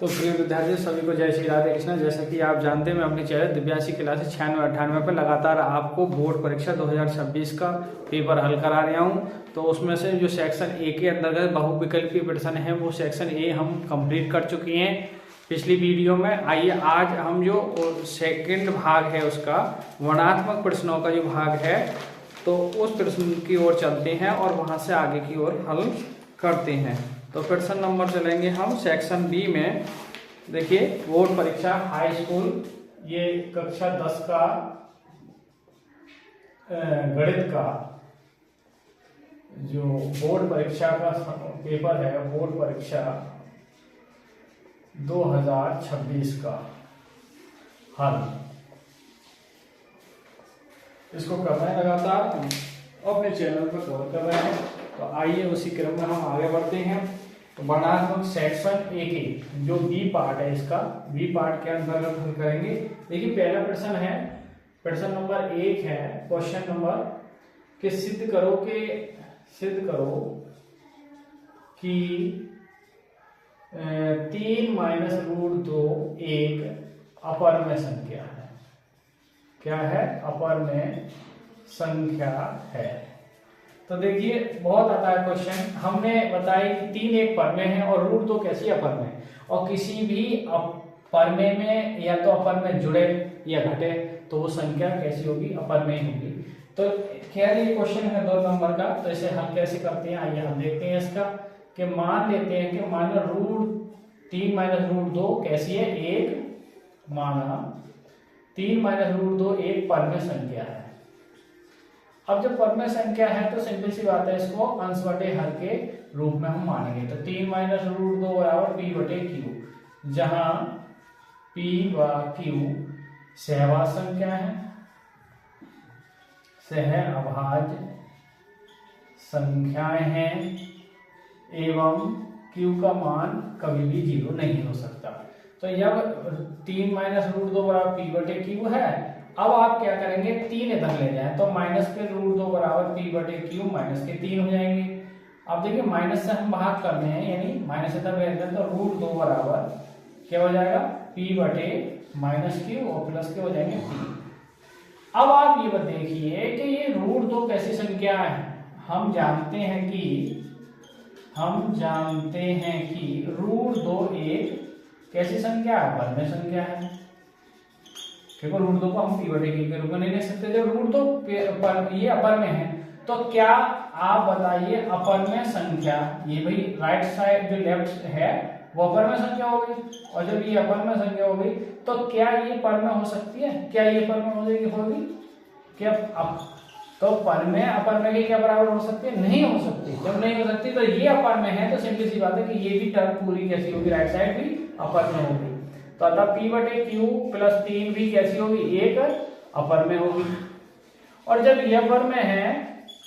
तो प्रिय विद्यार्थी सभी को जय श्री राधे कृष्णा। जैसा कि आप जानते हैं मैं अपने चैनल दिव्यासी क्लासेस 96-98 पर लगातार आपको बोर्ड परीक्षा 2026 का पेपर हल करा रहा हूं। तो उसमें से जो सेक्शन ए के अंतर्गत बहुविकल्पीय प्रश्न है वो सेक्शन ए हम कंप्लीट कर चुके हैं पिछली वीडियो में। आइए आज हम जो सेकंड भाग है उसका वर्णात्मक प्रश्नों का जो भाग है तो उस प्रश्न की ओर चलते हैं और वहां से आगे की ओर हल करते हैं। तो प्रश्न नंबर चलेंगे हम सेक्शन बी में। देखिए बोर्ड परीक्षा हाई स्कूल, ये कक्षा 10 का गणित का जो बोर्ड परीक्षा का पेपर है, बोर्ड परीक्षा 2026 का हल, इसको कर रहे हैं लगातार अपने चैनल पर कवर कर रहे हैं। तो आइए उसी क्रम में हम आगे बढ़ते हैं। तो वर्णात्मक सेक्शन ए के जो बी पार्ट है, इसका बी पार्ट के अंतर्गत हम करेंगे। देखिए पहला प्रश्न है, प्रश्न नंबर 1 है, क्वेश्चन नंबर कि सिद्ध करो कि 3 - √2 एक अपरमेय संख्या है। क्या है? अपरमेय संख्या है। तो देखिए बहुत आता है क्वेश्चन, हमने बताया कि 3 एक परमेय है और √2 कैसी अपरमेय, और किसी भी परमेय में या तो अपरमेय जुड़े या घटे तो वो संख्या कैसी होगी? अपरमेय होगी। तो खैर ये क्वेश्चन है 2 नंबर का, तो इसे हम कैसे करते हैं आइए हम देखते हैं इसका। कि मान लेते हैं कि माना 3 - √2 कैसी है? एक। माना 3 - √2 एक परमेय संख्या है। अब जब परमेय संख्या है तो सिंपल सी बात है, इसको अंश बटे हर के रूप में हम मानेंगे। तो 3 - √2 बराबर p/q, जहां p व q सहवास संख्या है, सहअभाज्य संख्याएं हैं एवं q का मान कभी भी 0 नहीं हो सकता। तो जब 3 - √2 बराबर p/q है, अब आप क्या करेंगे? 3 इधर ले जाएं तो माइनस के √2 बराबर p/q माइनस के 3 हो जाएंगे। अब देखिए माइनस से हम भाग करने हैं, यानी माइनस इधर ले जाएं तो √2 बराबर क्या हो जाएगा? p/-q और प्लस के हो जाएंगे p। अब आप ये देखिए कि ये √2 कैसी संख्या है। हम जानते हैं कि √2 एक कैसी संख्या है? परमेय संख्या है। क्योंकि √2 को हम p/q के रूप में नहीं ले सकते। जब √2 ये अपरमेय है तो क्या आप बताइए अपरमेय संख्या, ये भाई राइट साइड जो लेफ्ट है वो अपरमेय संख्या हो गई, और जब ये अपरमेय संख्या हो गई तो क्या ये परमेय हो सकती है? क्या ये परमेय हो जाएगी? होगी क्या? तो परमेय अपरमेय के क्या बराबर हो सकती है? नहीं हो सकती। जब नहीं हो सकती तो ये अपरमेय है तो सिंपल सी बात है कि ये भी टर्म पूरी कैसी होगी? राइट साइड भी अपरमेय होगी। तो अतः p/q + 3 भी कैसी होगी? एक अपरमेय होगी। और जब ये अपरमेय है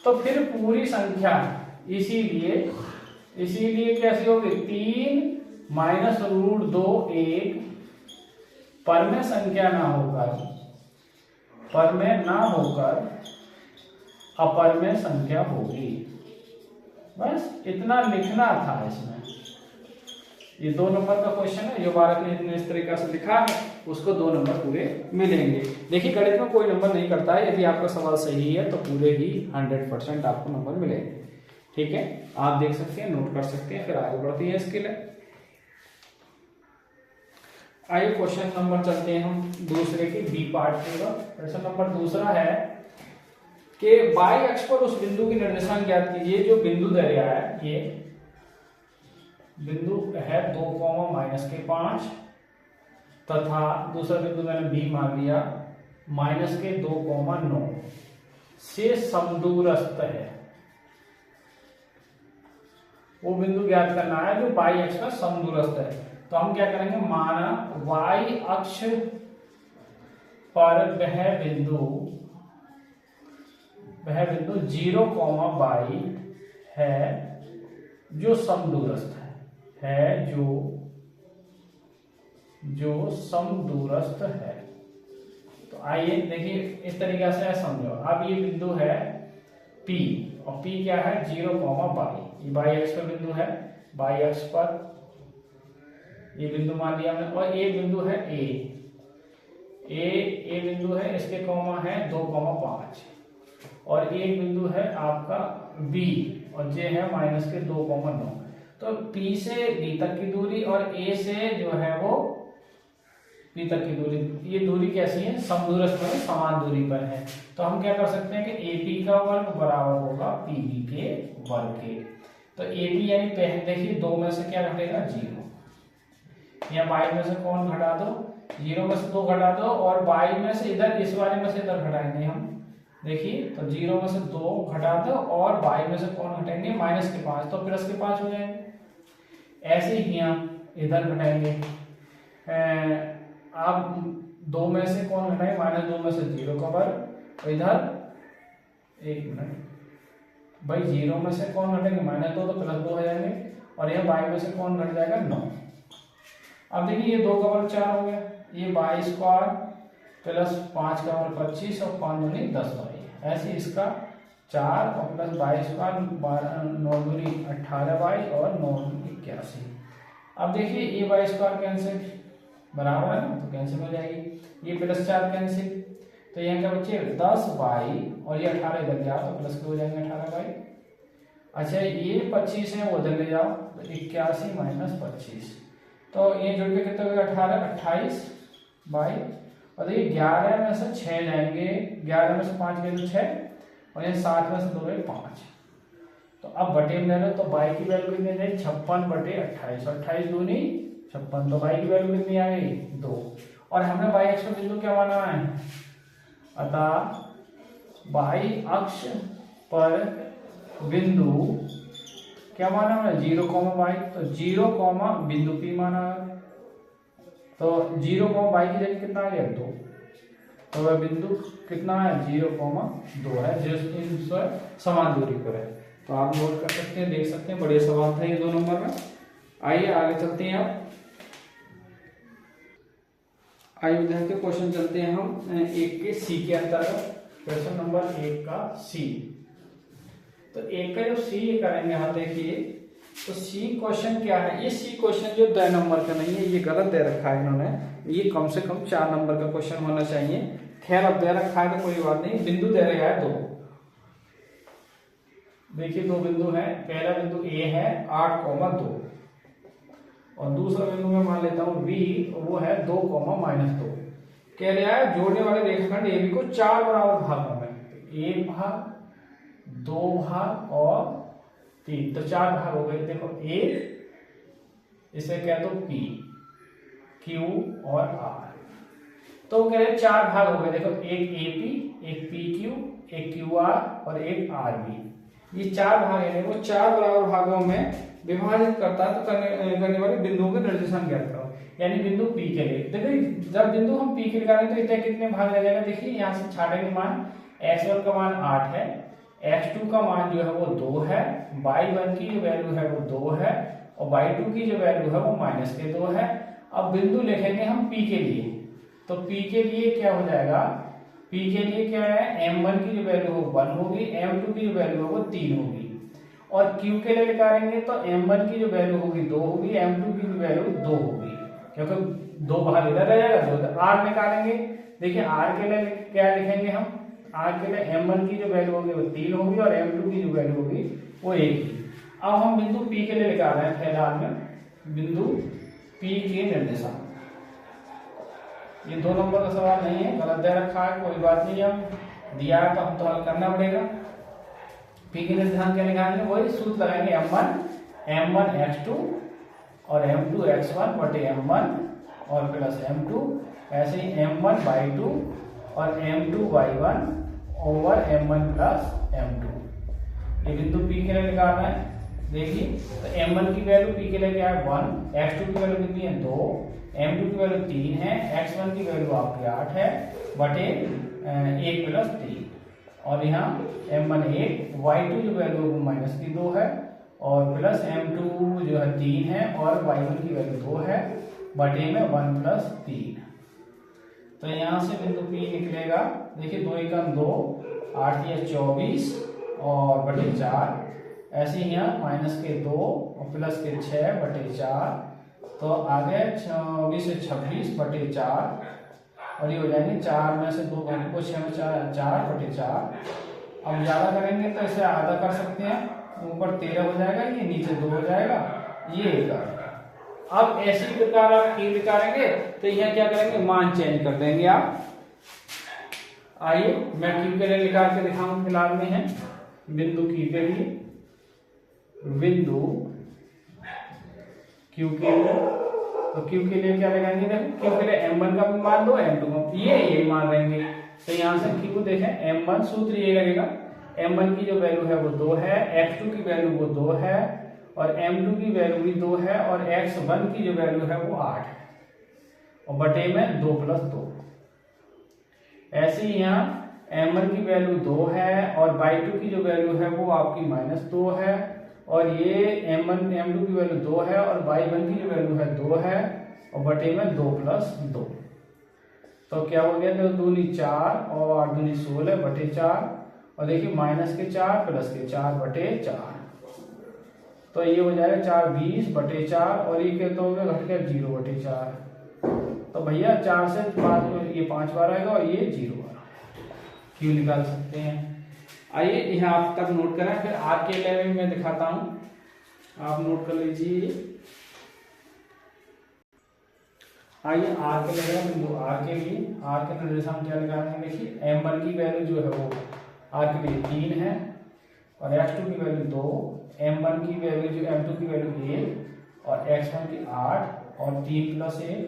तो फिर पूरी संख्या इसीलिए कैसी होगी? 3 - √2 एक परमेय संख्या ना होकर अपरमेय संख्या होगी। बस इतना लिखना था इसमें। ये 2 नंबर का क्वेश्चन है, जो बालक ने इस तरीके से लिखा है उसको 2 नंबर पूरे मिलेंगे। देखिए गणित में कोई नंबर नहीं करता है, यदि आपका सवाल सही है तो पूरे ही 100% आपको नंबर मिलेंगे। ठीक है, आप देख सकते हैं, नोट कर सकते हैं, फिर आगे बढ़ते हैं इसके लिए। आइए क्वेश्चन नंबर चलते हैं हम दूसरे की बी पार्ट के। प्रश्न नंबर दूसरा है कि y अक्ष पर उस बिंदु की निर्देशांक ज्ञात कीजिए जो बिंदु दे रहा है। ये बिंदु है 2, तथा दूसरा बिंदु मैंने b मान लिया -2, से समदूरस्थ है। वो बिंदु ज्ञात करना है जो y अक्ष पर समदूरस्थ है। तो हम क्या करेंगे? माना y अक्ष पर वह बिंदु 0, y है जो समदूरस्थ है, जो समदूरस्थ है। तो आइए देखिए इस तरीके से समझो। अब ये बिंदु है P और P क्या है? 0, y। ये y अक्ष पर बिंदु है, y अक्ष पर ये बिंदु मान लिया हमने, और एक बिंदु है ए बिंदु है, इसके कॉमा है 2,5, और एक बिंदु है आपका बी और जे है माइनस के 2,9। तो पी से बी तक की दूरी और ए से जो है वो पी तक की दूरी, ये दूरी कैसी है, समदूरस्थ में समान दूरी पर है। तो हम क्या कर सकते हैं कि एपी का वर्ग बराबर होगा पीबी के वर्ग के। तो एपी यानी पहले देखिए 2 में से क्या घटेगा 0, या बाई में से कौन घटा दो, 0 में से 2 घटा दो, और बाई में से इधर इस वाले में से इधर घटाएंगे हम। देखिए तो 0 में से 2 घटा दो और बाई में से कौन घटाएंगे माइनस के 5, तो प्लस के 5 हो जाएंगे। ऐसे ही हम इधर घटाएंगे, आप 2 में से कौन घटाएंगे -2 में से 0 का वर्ग, इधर एक मिनट भाई 0 में से कौन घटेंगे -2 तो +2 हो जाएंगे, और यह बाई में से कौन घट जाएगा 9। अब देखिए ये 2 का वर्ग 4 हो गया, ये 22 स्क्वायर प्लस 5 का वर्ग 25 और 5 दूनी 10 बाई, ऐसे इसका 4 और प्लस 22 स्क्वायर 9 दूनी 18 बाई और 9 दूनी 81। अब देखिए ये 22 स्क्वायर कैंसिल बराबर है ना, तो कैंसिल हो जाएगी, ये प्लस 4 कैंसिल, तो यहाँ क्या बचे 10 बाई और ये 18 इधर गया तो प्लस के हो जाएंगे 18 बाई। अच्छा ये 25 है वो उधर ले जाओ तो 81 माइनस 25, तो ये जुड़ के कितना होगा 18, 28 बाई, और देखिए 11 में से 6 जाएंगे, 11 में से 5 गए तो 6, और ये 7 में से 2 गए 5। तो अब बटे में ले लो तो बाई की वैल्यू कितनी जाएगी 56 बटे 28, 28 दूनी 56, तो बाई की वैल्यू कितनी आ गई 2, और हमने बाई अक्ष का बिंदु क्या माना है, अतः बाई अक्ष पर बिंदु क्या माना है 0, बाई, तो 0, बिंदु P माना है, तो 0, बाई की जगह कितना आ गया 2, तो वह बिंदु कितना है 0,2 है, जो समान दूरी पर है। तो आप नोट कर सकते हैं, देख सकते हैं, बढ़िया सवाल था ये 2 नंबर में। आइए आगे चलते हैं, आइए विद्यार्थी क्वेश्चन चलते हैं हम 1 के सी के अंतर्गत, क्वेश्चन नंबर 1 का सी। तो 1 का जो सी करेंगे हम, देखिए तो सी क्वेश्चन क्या है, ये सी क्वेश्चन जो 2 नंबर का नहीं है, ये गलत दे रखा है इन्होंने, ये कम से कम 4 नंबर का क्वेश्चन होना चाहिए। खैर अब दे रखा है तो कोई बात नहीं, बिंदु दे रखा है 2, देखिए 2 बिंदु है, पहला बिंदु ए है 8,2, और दूसरा बिंदु मैं मान लेता हूं बी, वो है 2, -2। कह रहा है जोड़ने वाले रेखाखंड ए बी को 4 बराबर भागों में, 1 भाग 2 भाग और 3, तो 4 भाग हो गए। देखो 1, इसे कह दो P, Q और R, तो कह रहे 4 भाग हो गए। देखो एक AP, एक PQ, एक QR और एक RB, ये 4 भाग है, वो 4 बराबर भागों में विभाजित करता है। तो करने वाले बिंदुओं के निर्देशांक ज्ञात करो, यानी बिंदु P के लिए। देखिए जब बिंदु हम P के लिए करेंगे तो इतने कितने भाग रह जाएगा, देखिए यहाँ से छाटेंगे मान, x1 का मान 8 है, x2 का मान जो है वो 2 है, y1 की जो वैल्यू है वो 2 है, और y2 की जो वैल्यू है वो -2 है। अब बिंदु लिखेंगे हम P के लिए, तो P के लिए क्या हो जाएगा, P के लिए क्या है, m1 की जो वैल्यू हो 1 होगी, m2 की जो वैल्यू हो वो 3 होगी, और Q के लिए निकालेंगे तो m1 की जो वैल्यू होगी 2 होगी, m2 की जो वैल्यू 2 होगी, क्योंकि 2 भाग इधर रह जाएगा, 2 इधर। R निकालेंगे, देखिए R के लिए क्या लिखेंगे हम, R के लिए m1 की जो वैल्यू होगी वो 3 होगी, और m2 की जो वैल्यू होगी वो 1 ही। अब हम बिंदु P के लिए निकाल रहे हैं, फिलहाल में बिंदु P के निर्देशांक। ये 2 नंबर का सवाल नहीं है, गलत दे रखा है, कोई बात नहीं, अब दिया है तो हम तो हल करना पड़ेगा। P के निर्देशांक क्या निकालेंगे, वही सूत्र लगाएंगे, m1 x2 और m2 x1 बटे m1 और प्लस m2, ऐसे ही m1 y2 और m2 y1 over m1 plus m2। ये बिंदु P के लिए निकालना है। देखिए तो m1 की वैल्यू P के लिए क्या है 1, x2 की वैल्यू कितनी है 2, m2 की वैल्यू 3 है, x1 की वैल्यू आपकी 8 है बटे 1 प्लस 3, और यहाँ m1 1, y2 जो वैल्यू -2 है, और प्लस m2 जो है 3 है, और y1 की वैल्यू 2 है बटे में 1 प्लस 3। तो यहाँ से बिंदु P निकलेगा, देखिए 2 × 2, 8 या 24 और बटे 4, ऐसे ही यहाँ -2 और प्लस के 6 बटे 4, तो आगे 24 से 26 बटे 4, और ये हो जाएंगे 4 में से 2 को 6 में 4 बटे 4। अब ज्यादा करेंगे तो इसे आधा कर सकते हैं, ऊपर 13 हो जाएगा, ये नीचे 2 हो जाएगा, ये 1 आएगा। अब ऐसी प्रकार आप क्यू निकालेंगे तो यहाँ क्या करेंगे, मान चेंज कर देंगे आप। आइए मैं क्यू के लिए निकाल के दिखाऊं। फिलहाल में है बिंदु क्यू के लिए, बिंदु क्यू के लिए, तो क्यू के लिए क्या लगाएंगे, क्यू के लिए m1 का मान दो, m2 का ये मान रहेंगे। तो यहाँ से क्यू देखें, m1 सूत्र ये लगेगा, m1 की जो वैल्यू है वो 2 है, x2 की वैल्यू वो 2 है, और m2 की वैल्यू भी 2 है, और x1 की जो वैल्यू है वो 8 है, और बटे में 2 + 2। ऐसे ही यहाँ m1 की वैल्यू 2 है, और y2 की जो वैल्यू है वो आपकी -2 है, और ये m1 m2 की वैल्यू 2 है, और y1 की जो वैल्यू है 2 है, और बटे में 2 + 2। तो क्या हो गया, 2 दूनी 4 और 8 दूनी 16 बटे 4, और देखिए -4 + 4 बटे 4, तो ये हो जाएगा 4 20 बटे 4, और ये कहते होंगे घट गया 0 बटे 4। तो भैया 4 से 5 ये 5 बार आएगा, और ये 0 बार क्यों निकाल सकते हैं। आइए यहाँ आप तक नोट करें, फिर आर के लिए भी मैं दिखाता हूं, आप नोट कर लीजिए। आइए आर के लिए, बिंदु आर के लिए, आर के निर्देशांक क्या निकालेंगे, देखिए m1 की वैल्यू जो है वो आर के लिए 3 है, और x2 की वैल्यू 2, m1 की वैल्यू जो m2 की वैल्यू 1, और x1 की 8, और 3 + 1।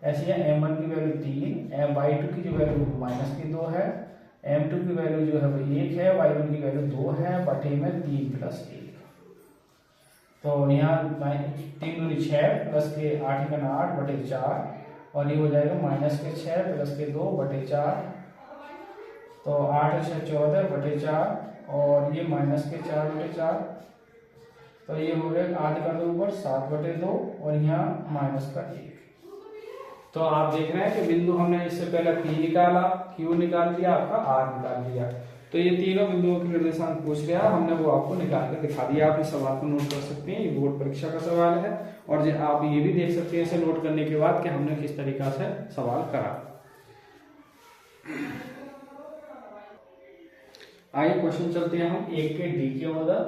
ऐसे है m1 की वैल्यू 3, y2 की जो वैल्यू -2 है, m2 की वैल्यू जो है वो 1 है, y1 की वैल्यू 2 है, बटे में 3 + 1। तो यहाँ 3 दूनी 6 + के 8 × 8 बटे 4, और ये हो जाएगा -6 + के 2 बटे 4, तो 8 × 6 14 बटे 4, और ये -4 बटे 4, तो ये हो गया आधे कर दो ऊपर 7 बटे 2, और यहाँ -1। तो आप देख रहे हैं कि बिंदु हमने इससे पहले P निकाला, Q निकाल दिया, आपका R निकाल दिया, तो ये तीनों बिंदुओं के निर्देशांक पूछ गया, हमने वो आपको निकाल कर दिखा दिया। आप इस सवाल को नोट कर सकते हैं, ये बोर्ड परीक्षा का सवाल है, और आप ये भी देख सकते हैं इसे नोट करने के बाद कि हमने किस तरीका से सवाल करा। आइए क्वेश्चन चलते हैं हम 1 के D के उधर।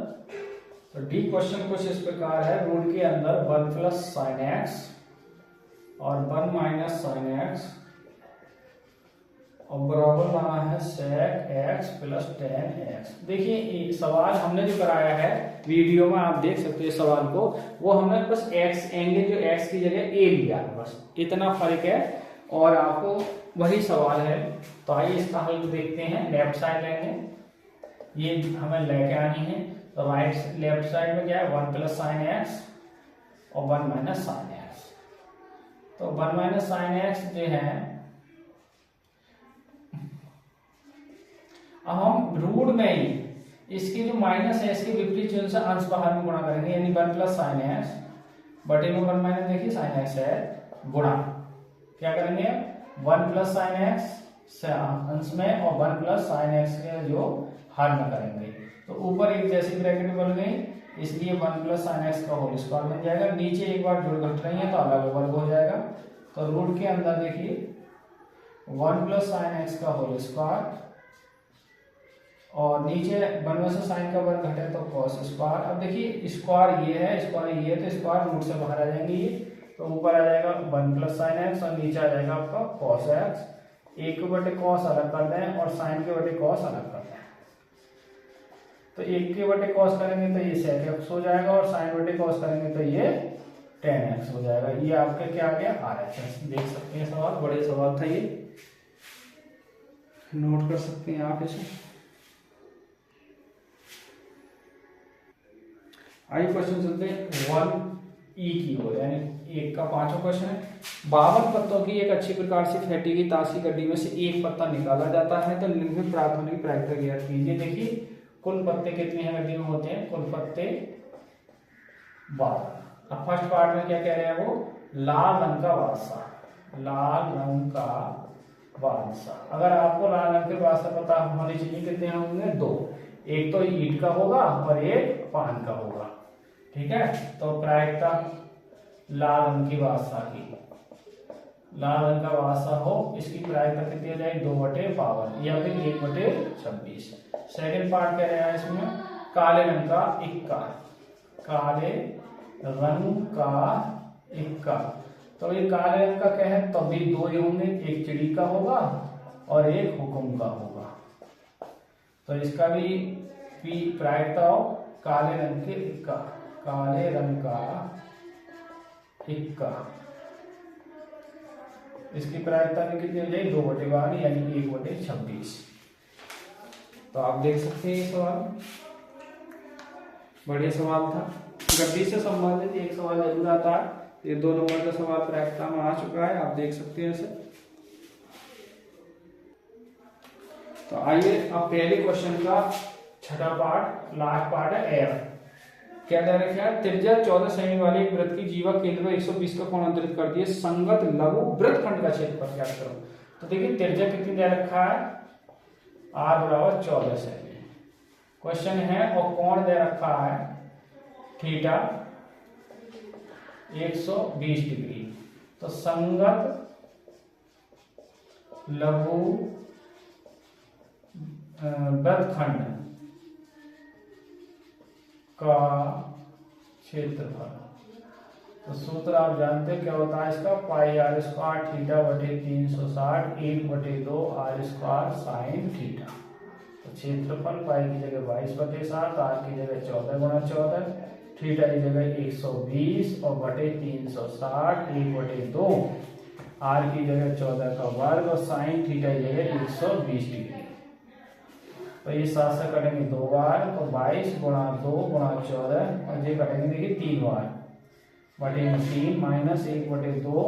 तो डी क्वेश्चन कुछ इस प्रकार है, रूट के अंदर 1 + sin x और 1 - sin x, और बराबर लाना है sec x + tan x। देखिए सवाल हमने जो कराया है वीडियो में, आप देख सकते हैं सवाल को, वो हमने बस x एंगल जो x की जगह a लिया है, बस इतना फर्क है, और आपको वही सवाल है। तो आइए इसका हल देखते हैं। लेफ्ट साइड लेंगे, ये हमें लेके आनी है, तो लेफ्ट साइड में क्या है, 1 + sin x और 1 - sin x। तो 1 - sin x जो है, अब हम रूट में ही इसकी जो माइनस है इसके विपरीत चिन्ह से अंश बाहर में गुणा करेंगे, यानी 1 + sin x बटे में 1 - देखिए sin x है, गुणा क्या करेंगे, 1 + sin x से अंश में, और 1 + sin x के जो हर में करेंगे, तो ऊपर एक जैसी ब्रैकेट बन गई, इसलिए 1 + sin x का होल स्क्वायर बन जाएगा। नीचे एक बार जुड़ घट रही है तो अलग वर्ग हो जाएगा। तो रूट के अंदर देखिए 1 + sin x का होल स्क्वायर, और नीचे 1 में से साइन का वर्ग घटे तो cos स्क्वायर। अब देखिए स्क्वायर ये है, स्क्वायर ये है, तो स्क्वायर रूट से बाहर आ जाएंगे ये, तो ऊपर आ जाएगा 1 + sin x, और नीचे आ जाएगा आपका cos x। 1 के बटे cos अलग कर दें, और sin के बटे cos अलग कर दें, तो 1 के बटे cos करेंगे तो ये sec x हो जाएगा, और sin बटे cos करेंगे तो ये tan x हो जाएगा। ये आपका क्या आ गया, RHS। देख सकते हैं सवाल, बड़े सवाल था ये, नोट कर सकते हैं आप इसे। आइए क्वेश्चन चलते हैं 1E की ओर, यानी 1 का 5वां क्वेश्चन है। 52 पत्तों की एक अच्छी प्रकार से फेंटी गई ताशी गड्डी में से एक पत्ता निकाला जाता है, तो निम्नलिखित प्राप्त होने की प्रायिकता ज्ञात कीजिए। देखिए कुल पत्ते कितने हैं गड्डी में होते हैं, कुल पत्ते 12। अब फर्स्ट पार्ट में क्या कह रहे हैं, वो लाल रंग का बादशाह, लाल रंग का बादशाह। अगर आपको लाल रंग के बादशाह पता होने चाहिए, कितने होंगे, 2, एक तो ईंट का होगा और एक पान का होगा, ठीक है। तो प्रायिकता लाल रंग की बादशाह की, लाल रंग का बादशाह हो, इसकी प्रायिकता कितनी हो जाएगी 2/52 या फिर 1/26। सेकेंड पार्ट कह रहे हैं इसमें काले रंग का इक्का, काले रंग का इक्का। तो ये काले रंग का क्या है, तभी दो ही होंगे, एक चिड़ी का होगा और एक हुकुम का होगा। तो इसका भी प्रायिकता हो काले रंग के इक्का, काले रंग का इक्का, इसकी प्रायिकता भी कितनी हो जाएगी 2/12 यानी 1/26। तो आप देख सकते हैं ये सवाल बढ़िया सवाल था। गद्दी से संबंधित एक सवाल जरूर आता है, ये 2 नंबर का सवाल प्रायिकता में आ चुका है, आप देख सकते हैं इसे। तो आइए अब पहले क्वेश्चन का छठा पार्ट, लास्ट पार्ट है एफ। क्या दे रखा है, त्रिज्या 14 सेमी वाले एक वृत्त की जीवा केंद्र में 120 का कोण अंतरित करती है, संगत लघु वृत्तखंड का क्षेत्रफल ज्ञात करो। तो देखिए त्रिज्या कितनी दे रखा है, r बराबर 14 सेमी। क्वेश्चन है और कोण दे रखा है थीटा 120 डिग्री। तो संगत लघु वृत्तखंड का क्षेत्रफल, तो सूत्र आप जानते हैं क्या होता है इसका, पाई r स्क्वायर थीटा बटे 360 1/2 r स्क्वायर साइन थीटा। तो क्षेत्रफल पाई की जगह 22/7, r की जगह 14 × 14, थीटा की जगह 120 और बटे 360 1/2, r की जगह 14 का वर्ग और साइन थीटा की जगह 120 डिग्री। तो ये 7 से कटेंगे 2 बार, तो 22 × 2 × 14 और ये कटेंगे देखिए 3 बार बटे 3 माइनस 1/2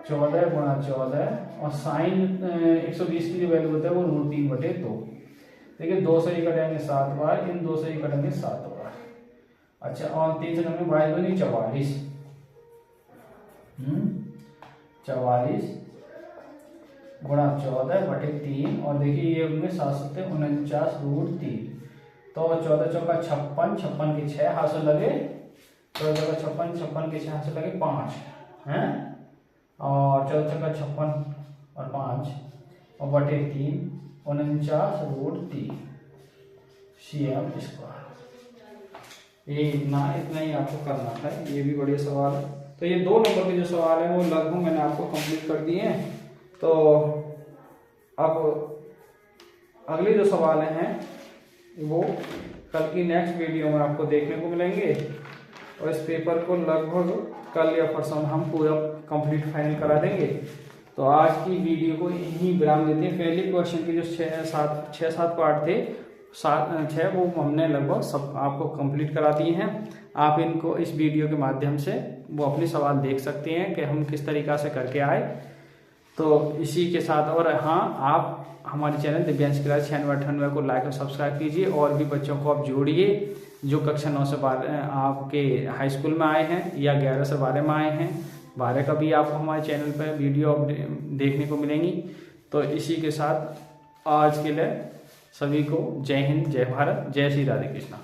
14 × 14 और साइन 120 की जो वैल्यू होता है वो √3/2। देखिए 2 से ही कटेंगे 7 बार, इन 2 से ही कटेंगे 7 बार। अच्छा और 3 से कटेंगे 22 × 44 44 गुणा 14 बटे 3 और देखिए ये उनमें 749 √3। तो 14 चौका 56, 56 के 6 हाथ से लगे, 14 चौका 56, 56 के 6 हाथ से लगे 5 हैं, और 14 चौका 56 और 5 और बटे 3 49 √3 cm स्क्वायर। ये इतना ही आपको करना था, ये भी बढ़िया सवाल है। तो ये 2 नंबर के जो सवाल है वो लगभग मैंने आपको कंप्लीट कर दिए हैं। तो अब अगले जो सवाल हैं वो कल की नेक्स्ट वीडियो में आपको देखने को मिलेंगे, और इस पेपर को लगभग कल या परसों हम पूरा कंप्लीट फाइनल करा देंगे। तो आज की वीडियो को यहीं विराम देते हैं। पहले क्वेश्चन के जो 6-7 पार्ट थे, 6 वो हमने लगभग सब आपको कंप्लीट करा दिए हैं। आप इनको इस वीडियो के माध्यम से वो अपने सवाल देख सकते हैं कि हम किस तरीक़ा से करके आए। तो इसी के साथ, और हाँ, आप हमारे चैनल दिव्यांश क्लास 96 को लाइक और सब्सक्राइब कीजिए, और भी बच्चों को आप जोड़िए जो कक्षा 9 से 12 आपके हाई स्कूल में आए हैं या 11 से 12 में आए हैं। 12 का भी आपको हमारे चैनल पर वीडियो देखने को मिलेंगी। तो इसी के साथ आज के लिए सभी को जय हिंद, जय भारत, जय श्री राधे कृष्णा।